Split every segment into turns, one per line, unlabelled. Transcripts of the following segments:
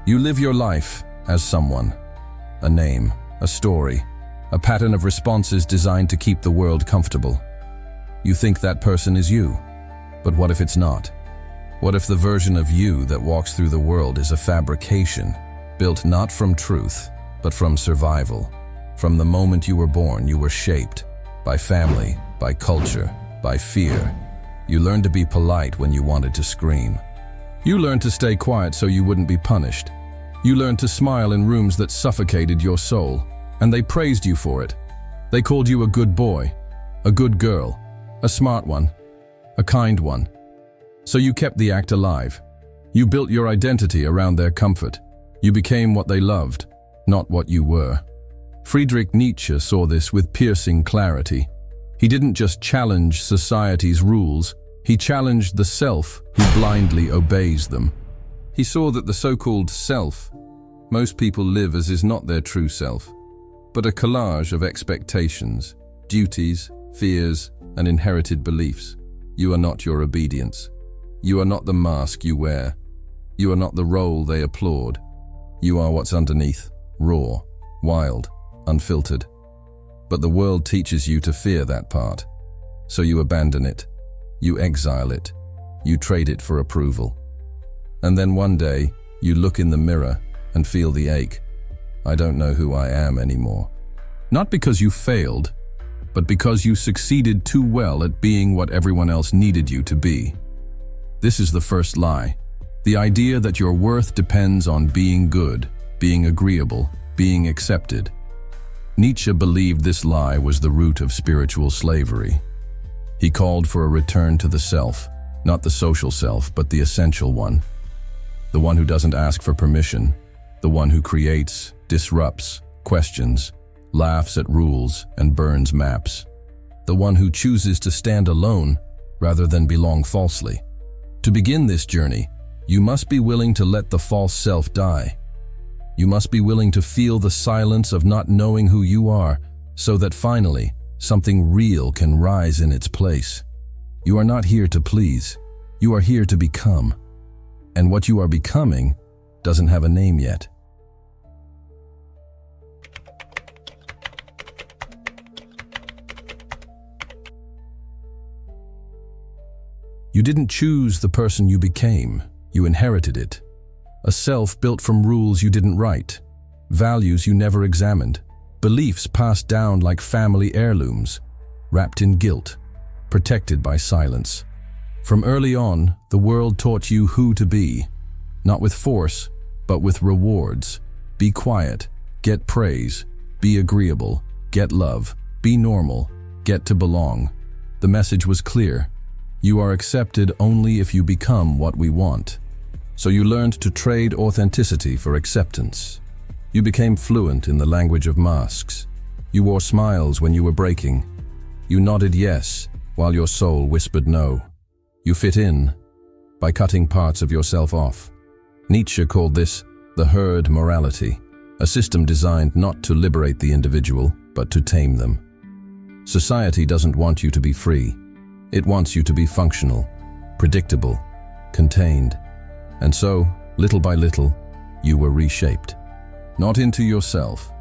You live your life as someone, a name, a story, a pattern of responses designed to keep the world comfortable. You think that person is you, but what if it's not? What if the version of you that walks through the world is a fabrication, built not from truth, but from survival? From the moment you were born, you were shaped by family, by culture, by fear. You learned to be polite when you wanted to scream. You learned to stay quiet so you wouldn't be punished. You learned to smile in rooms that suffocated your soul, and they praised you for it. They called you a good boy, a good girl, a smart one, a kind one. So you kept the act alive. You built your identity around their comfort. You became what they loved, not what you were. Friedrich Nietzsche saw this with piercing clarity. He didn't just challenge society's rules, he challenged the self who blindly obeys them. He saw that the so-called self most people live as is not their true self, but a collage of expectations, duties, fears, and inherited beliefs. You are not your obedience. You are not the mask you wear. You are not the role they applaud. You are what's underneath, raw, wild, unfiltered. But the world teaches you to fear that part. So you abandon it. You exile it. You trade it for approval. And then one day, you look in the mirror and feel the ache. I don't know who I am anymore. Not because you failed, but because you succeeded too well at being what everyone else needed you to be. This is the first lie. The idea that your worth depends on being good, being agreeable, being accepted. Nietzsche believed this lie was the root of spiritual slavery. He called for a return to the self, not the social self, but the essential one. The one who doesn't ask for permission, the one who creates, disrupts, questions, laughs at rules, and burns maps. The one who chooses to stand alone rather than belong falsely. To begin this journey, you must be willing to let the false self die. You must be willing to feel the silence of not knowing who you are, so that finally, something real can rise in its place. You are not here to please. You are here to become. And what you are becoming doesn't have a name yet. You didn't choose the person you became. You inherited it. A self built from rules you didn't write, values you never examined, beliefs passed down like family heirlooms, wrapped in guilt, protected by silence. From early on, the world taught you who to be, not with force, but with rewards. Be quiet, get praise, be agreeable, get love, be normal, get to belong. The message was clear. You are accepted only if you become what we want. So you learned to trade authenticity for acceptance. You became fluent in the language of masks. You wore smiles when you were breaking. You nodded yes while your soul whispered no. You fit in by cutting parts of yourself off. Nietzsche called this the herd morality, a system designed not to liberate the individual, but to tame them. Society doesn't want you to be free. It wants you to be functional, predictable, contained. And so, little by little, you were reshaped. Not into yourself,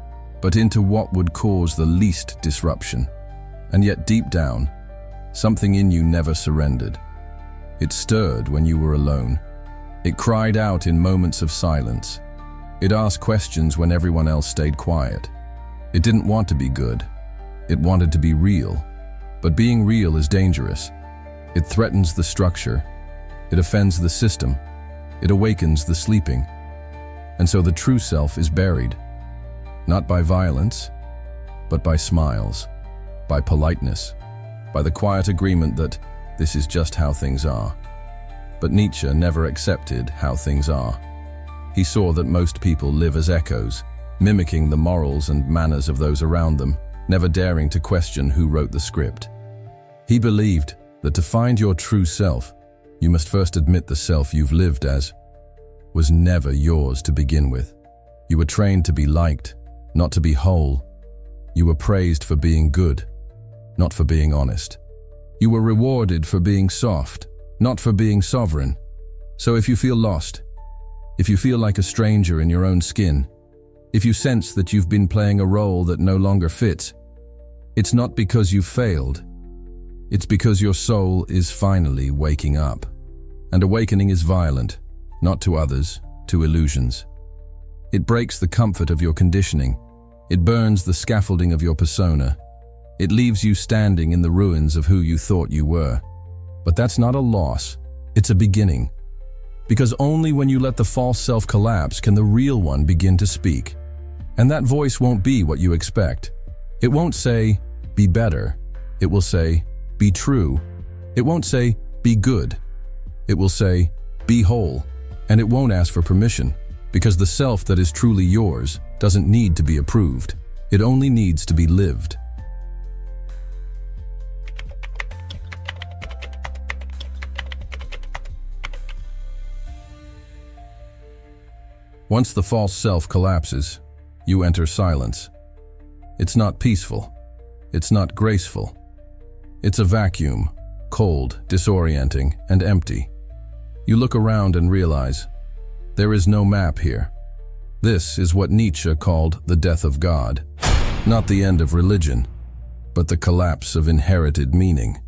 but into what would cause the least disruption. And yet deep down, something in you never surrendered. It stirred when you were alone. It cried out in moments of silence. It asked questions when everyone else stayed quiet. It didn't want to be good. It wanted to be real. But being real is dangerous. It threatens the structure. It offends the system. It awakens the sleeping. And so the true self is buried, not by violence, but by smiles, by politeness, by the quiet agreement that this is just how things are. But Nietzsche never accepted how things are. He saw that most people live as echoes, mimicking the morals and manners of those around them, never daring to question who wrote the script. He believed that to find your true self, you must first admit the self you've lived as was never yours to begin with. You were trained to be liked, not to be whole. You were praised for being good, not for being honest. You were rewarded for being soft, not for being sovereign. So if you feel lost, if you feel like a stranger in your own skin, if you sense that you've been playing a role that no longer fits, it's not because you've failed. It's because your soul is finally waking up. And awakening is violent, not to others, to illusions. It breaks the comfort of your conditioning. It burns the scaffolding of your persona. It leaves you standing in the ruins of who you thought you were. But that's not a loss, it's a beginning. Because only when you let the false self collapse can the real one begin to speak. And that voice won't be what you expect. It won't say, be better. It will say, be true. It won't say, be good. It will say, be whole. And it won't ask for permission, because the self that is truly yours doesn't need to be approved. It only needs to be lived. Once the false self collapses, you enter silence. It's not peaceful. It's not graceful. It's a vacuum, cold, disorienting, and empty. You look around and realize, there is no map here. This is what Nietzsche called the death of God. Not the end of religion, but the collapse of inherited meaning.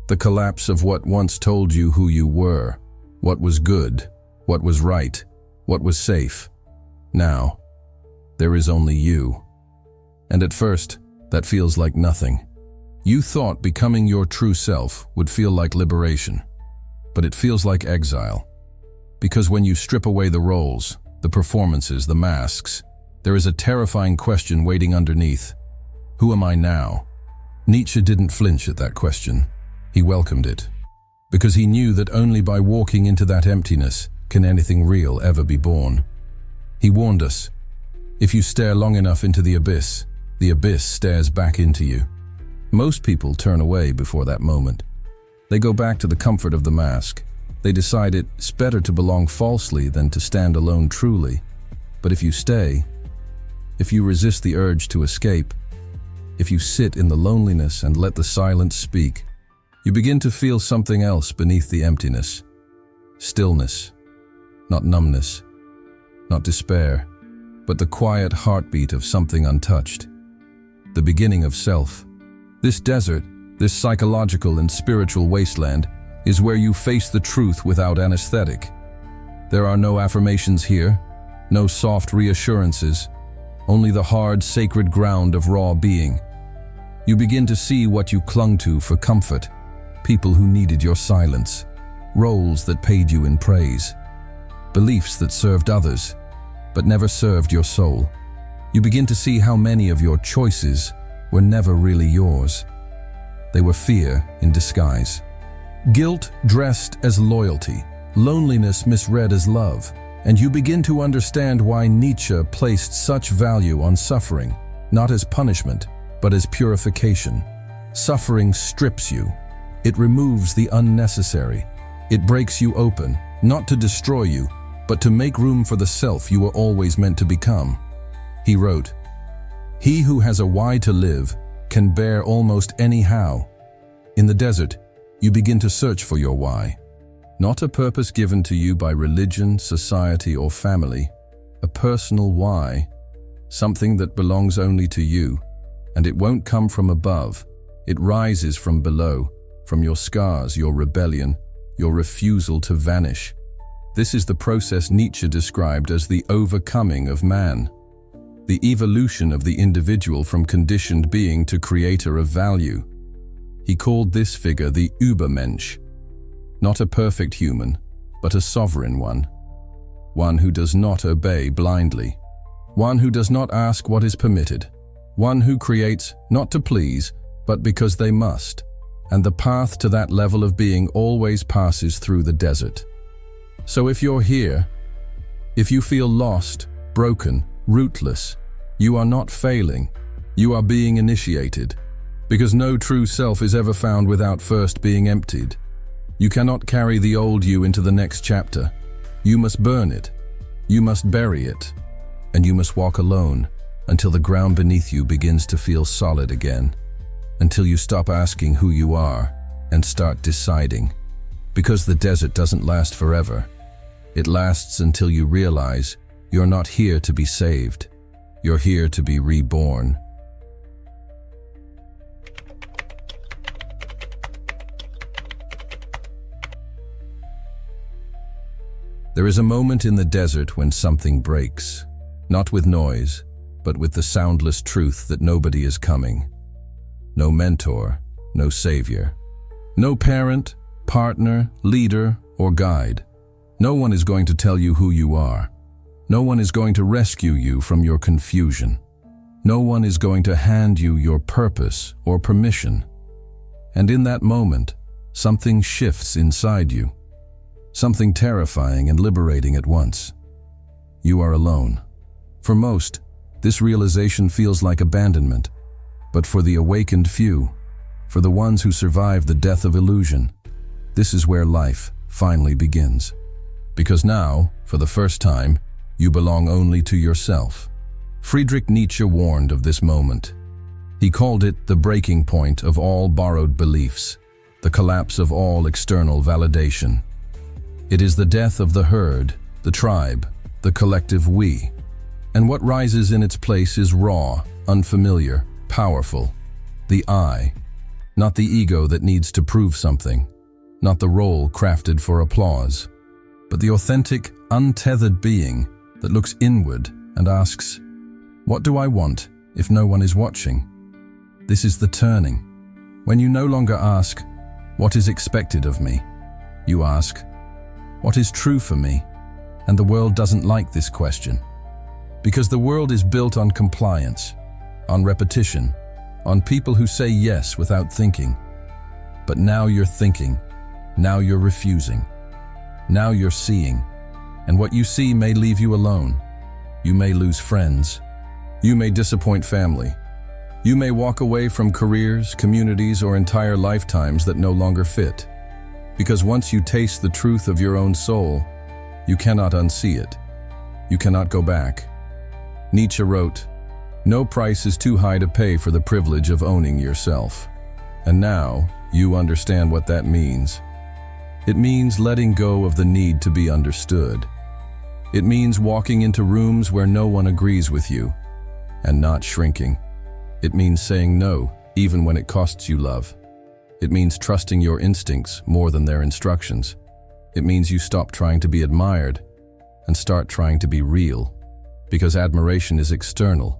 The collapse of what once told you who you were, what was good, what was right, what was safe. Now, there is only you. And at first, that feels like nothing. You thought becoming your true self would feel like liberation, but it feels like exile. Because when you strip away the roles, the performances, the masks, there is a terrifying question waiting underneath. Who am I now? Nietzsche didn't flinch at that question. He welcomed it. Because he knew that only by walking into that emptiness can anything real ever be born. He warned us, if you stare long enough into the abyss stares back into you. Most people turn away before that moment. They go back to the comfort of the mask. They decide it's better to belong falsely than to stand alone truly. But if you stay, if you resist the urge to escape, if you sit in the loneliness and let the silence speak, you begin to feel something else beneath the emptiness. Stillness, not numbness, not despair, but the quiet heartbeat of something untouched. The beginning of self. This desert, this psychological and spiritual wasteland, is where you face the truth without anesthetic. There are no affirmations here, no soft reassurances, only the hard, sacred ground of raw being. You begin to see what you clung to for comfort, people who needed your silence, roles that paid you in praise, beliefs that served others, but never served your soul. You begin to see how many of your choices were never really yours. They were fear in disguise. Guilt dressed as loyalty, loneliness misread as love, and you begin to understand why Nietzsche placed such value on suffering, not as punishment, but as purification. Suffering strips you. It removes the unnecessary. It breaks you open, not to destroy you, but to make room for the self you were always meant to become. He wrote, "He who has a why to live can bear almost any how." In the desert, you begin to search for your why. Not a purpose given to you by religion, society, or family. A personal why. Something that belongs only to you. And it won't come from above. It rises from below, from your scars, your rebellion, your refusal to vanish. This is the process Nietzsche described as the overcoming of man. The evolution of the individual from conditioned being to creator of value. He called this figure the Übermensch. Not a perfect human, but a sovereign one. One who does not obey blindly. One who does not ask what is permitted. One who creates not to please, but because they must. And the path to that level of being always passes through the desert. So if you're here, if you feel lost, broken, rootless, you are not failing. You are being initiated. Because no true self is ever found without first being emptied. You cannot carry the old you into the next chapter. You must burn it. You must bury it. And you must walk alone until the ground beneath you begins to feel solid again. Until you stop asking who you are and start deciding. Because the desert doesn't last forever. It lasts until you realize you're not here to be saved. You're here to be reborn. There is a moment in the desert when something breaks, not with noise, but with the soundless truth that nobody is coming. No mentor, no savior. No parent, partner, leader, or guide. No one is going to tell you who you are. No one is going to rescue you from your confusion. No one is going to hand you your purpose or permission. And in that moment, something shifts inside you. Something terrifying and liberating at once. You are alone. For most, this realization feels like abandonment. But for the awakened few, for the ones who survive the death of illusion, this is where life finally begins. Because now, for the first time, you belong only to yourself. Friedrich Nietzsche warned of this moment. He called it the breaking point of all borrowed beliefs, the collapse of all external validation. It is the death of the herd, the tribe, the collective we. And what rises in its place is raw, unfamiliar, powerful. The I, not the ego that needs to prove something, not the role crafted for applause, but the authentic, untethered being that looks inward and asks, "What do I want if no one is watching?" This is the turning. When you no longer ask, "What is expected of me?" You ask, "What is true for me?" And the world doesn't like this question. Because the world is built on compliance, on repetition, on people who say yes without thinking. But now you're thinking, now you're refusing, now you're seeing, and what you see may leave you alone. You may lose friends. You may disappoint family. You may walk away from careers, communities, or entire lifetimes that no longer fit. Because once you taste the truth of your own soul, you cannot unsee it. You cannot go back. Nietzsche wrote, "No price is too high to pay for the privilege of owning yourself." And now, you understand what that means. It means letting go of the need to be understood. It means walking into rooms where no one agrees with you, and not shrinking. It means saying no, even when it costs you love. It means trusting your instincts more than their instructions. It means you stop trying to be admired and start trying to be real. Because admiration is external.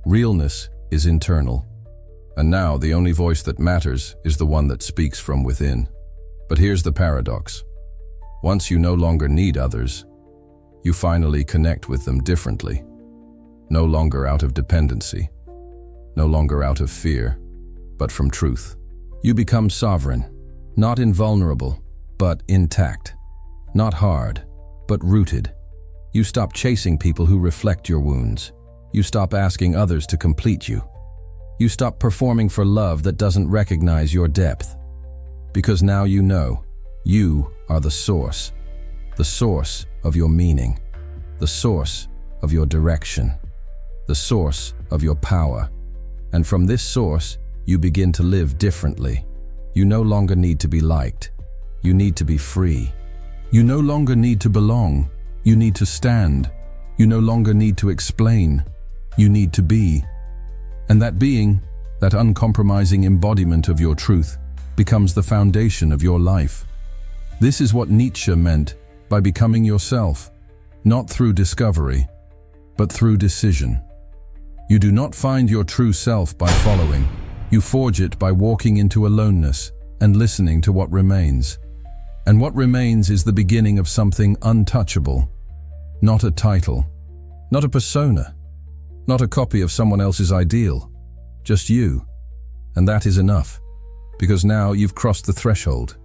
Realness is internal. And now the only voice that matters is the one that speaks from within. But here's the paradox. Once you no longer need others, you finally connect with them differently. No longer out of dependency. No longer out of fear, but from truth. You become sovereign, not invulnerable, but intact. Not hard, but rooted. You stop chasing people who reflect your wounds. You stop asking others to complete you. You stop performing for love that doesn't recognize your depth. Because now you know, you are the source of your meaning, the source of your direction, the source of your power. And from this source, you begin to live differently. You no longer need to be liked. You need to be free. You no longer need to belong. You need to stand. You no longer need to explain. You need to be. And that being, that uncompromising embodiment of your truth, becomes the foundation of your life. This is what Nietzsche meant by becoming yourself, not through discovery, but through decision. You do not find your true self by following. You forge it by walking into aloneness and listening to what remains. And what remains is the beginning of something untouchable. Not a title, not a persona, not a copy of someone else's ideal. Just you. And that is enough. Because now you've crossed the threshold.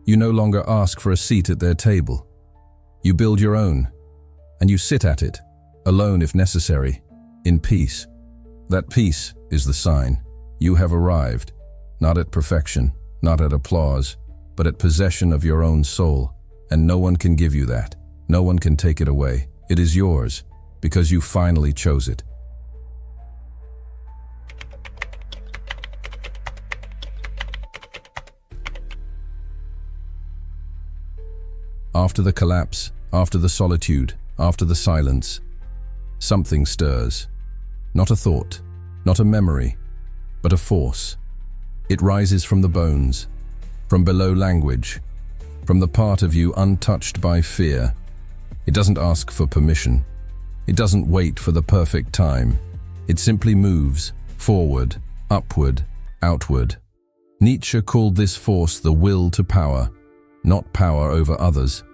You no longer ask for a seat at their table. You build your own, and you sit at it, alone if necessary, in peace. That peace is the sign. You have arrived, not at perfection, not at applause, but at possession of your own soul, and no one can give you that. No one can take it away. It is yours, because you finally chose it. After the collapse, after the solitude, after the silence, something stirs. Not a thought, not a memory, but a force. It rises from the bones, from below language, from the part of you untouched by fear. It doesn't ask for permission. It doesn't wait for the perfect time. It simply moves, forward, upward, outward. Nietzsche called this force the will to power, not power over others,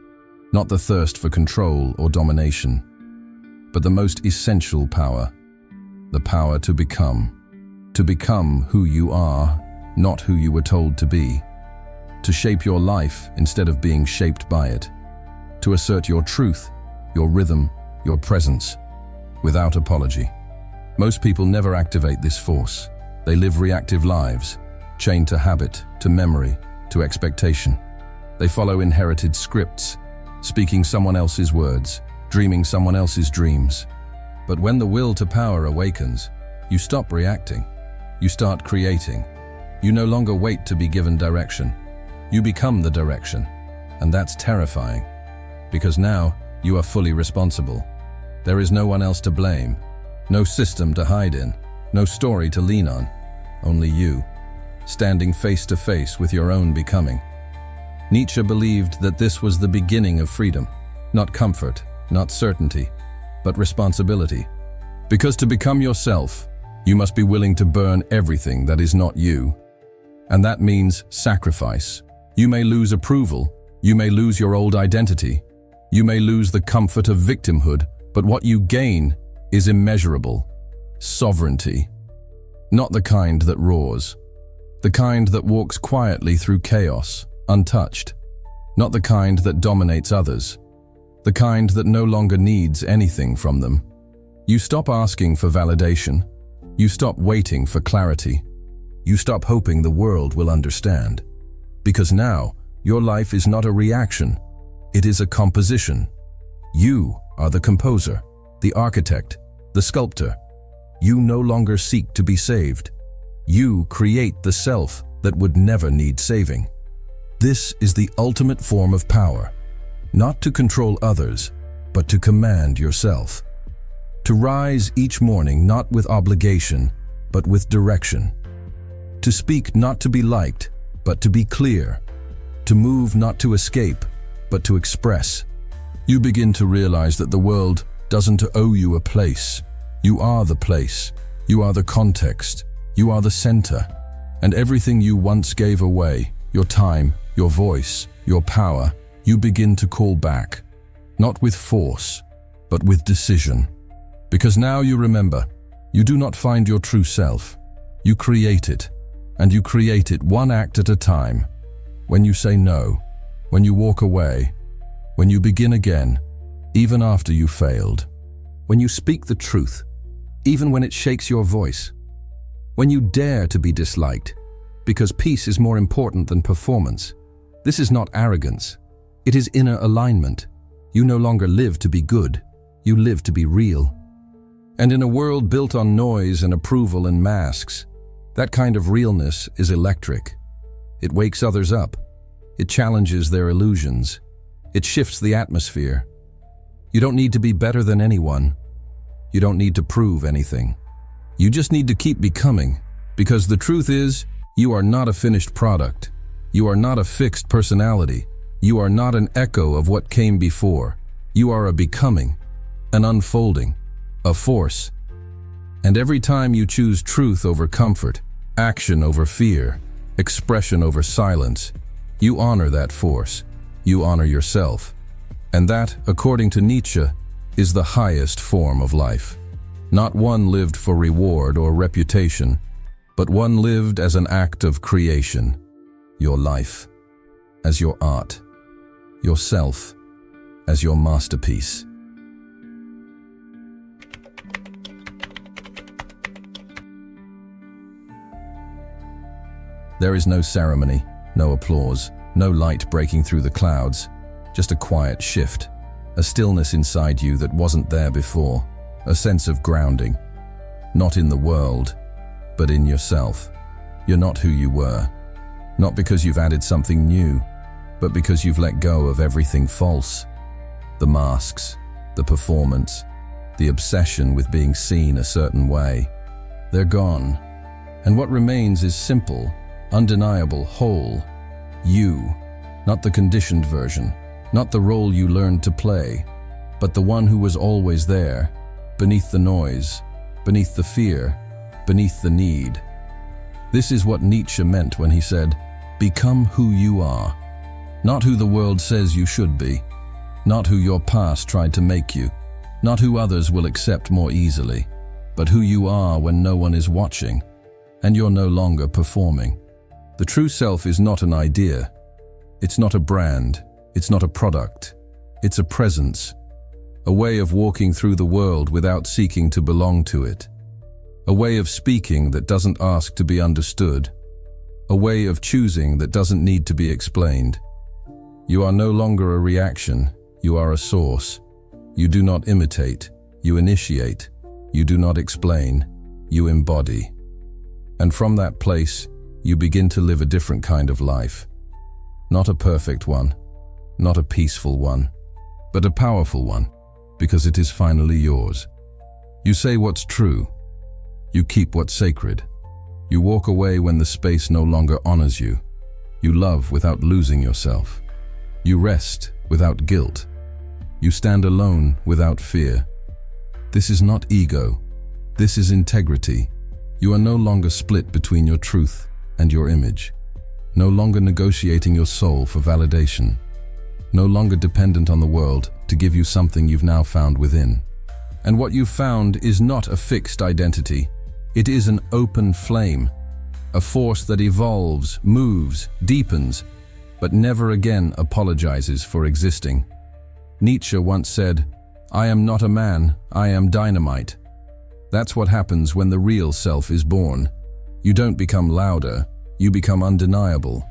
not the thirst for control or domination, but the most essential power, the power to become who you are, not who you were told to be, to shape your life instead of being shaped by it, to assert your truth, your rhythm, your presence, without apology. Most people never activate this force. They live reactive lives, chained to habit, to memory, to expectation. They follow inherited scripts, speaking someone else's words, dreaming someone else's dreams. But when the will to power awakens, you stop reacting. You start creating. You no longer wait to be given direction. You become the direction. And that's terrifying, because now you are fully responsible. There is no one else to blame, no system to hide in, no story to lean on, only you, standing face to face with your own becoming. Nietzsche believed that this was the beginning of freedom, not comfort, not certainty, but responsibility. Because to become yourself, you must be willing to burn everything that is not you. And that means sacrifice. You may lose approval, you may lose your old identity, you may lose the comfort of victimhood, but what you gain is immeasurable. Sovereignty. Not the kind that roars. The kind that walks quietly through chaos, untouched. Not the kind that dominates others. The kind that no longer needs anything from them. You stop asking for validation. You stop waiting for clarity. You stop hoping the world will understand. Because now, your life is not a reaction. It is a composition. You are the composer, the architect, the sculptor. You no longer seek to be saved. You create the self that would never need saving. This is the ultimate form of power. Not to control others, but to command yourself. To rise each morning not with obligation, but with direction. To speak not to be liked, but to be clear. To move not to escape, but to express. You begin to realize that the world doesn't owe you a place. You are the place. You are the context. You are the center. And everything you once gave away, your time, your voice, your power, you begin to call back. Not with force, but with decision. Because now you remember, you do not find your true self. You create it, and you create it one act at a time. When you say no, when you walk away, when you begin again, even after you failed. When you speak the truth, even when it shakes your voice. When you dare to be disliked, because peace is more important than performance. This is not arrogance. It is inner alignment. You no longer live to be good. You live to be real. And in a world built on noise and approval and masks, that kind of realness is electric. It wakes others up. It challenges their illusions. It shifts the atmosphere. You don't need to be better than anyone. You don't need to prove anything. You just need to keep becoming, because the truth is, you are not a finished product. You are not a fixed personality. You are not an echo of what came before. You are a becoming, an unfolding, a force. And every time you choose truth over comfort, action over fear, expression over silence, you honor that force. You honor yourself. And that, according to Nietzsche, is the highest form of life. Not one lived for reward or reputation, but one lived as an act of creation. Your life as your art, yourself as your masterpiece. There is no ceremony, no applause, no light breaking through the clouds, just a quiet shift, a stillness inside you that wasn't there before, a sense of grounding. Not in the world, but in yourself. You're not who you were. Not because you've added something new, but because you've let go of everything false. The masks, the performance, the obsession with being seen a certain way. They're gone. And what remains is simple, undeniable, whole. You, not the conditioned version, not the role you learned to play, but the one who was always there, beneath the noise, beneath the fear, beneath the need. This is what Nietzsche meant when he said, "Become who you are." Not who the world says you should be, not who your past tried to make you, not who others will accept more easily, but who you are when no one is watching, and you're no longer performing. The true self is not an idea. It's not a brand. It's not a product. It's a presence, a way of walking through the world without seeking to belong to it, a way of speaking that doesn't ask to be understood, a way of choosing that doesn't need to be explained. You are no longer a reaction, you are a source. You do not imitate, you initiate. You do not explain, you embody. And from that place, you begin to live a different kind of life. Not a perfect one, not a peaceful one, but a powerful one, because it is finally yours. You say what's true. You keep what's sacred. You walk away when the space no longer honors you. You love without losing yourself. You rest without guilt. You stand alone without fear. This is not ego. This is integrity. You are no longer split between your truth and your image. No longer negotiating your soul for validation. No longer dependent on the world to give you something you've now found within. And what you've found is not a fixed identity. It is an open flame, a force that evolves, moves, deepens, but never again apologizes for existing. Nietzsche once said, "I am not a man, I am dynamite." That's what happens when the real self is born. You don't become louder, you become undeniable.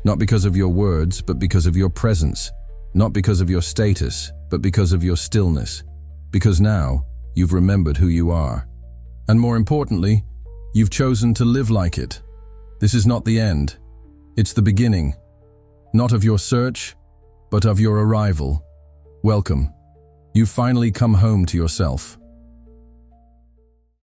Not because of your words, but because of your presence. Not because of your status, but because of your stillness. Because now, you've remembered who you are. And more importantly, you've chosen to live like it. This is not the end. It's the beginning. Not of your search, but of your arrival. Welcome. You've finally come home to yourself.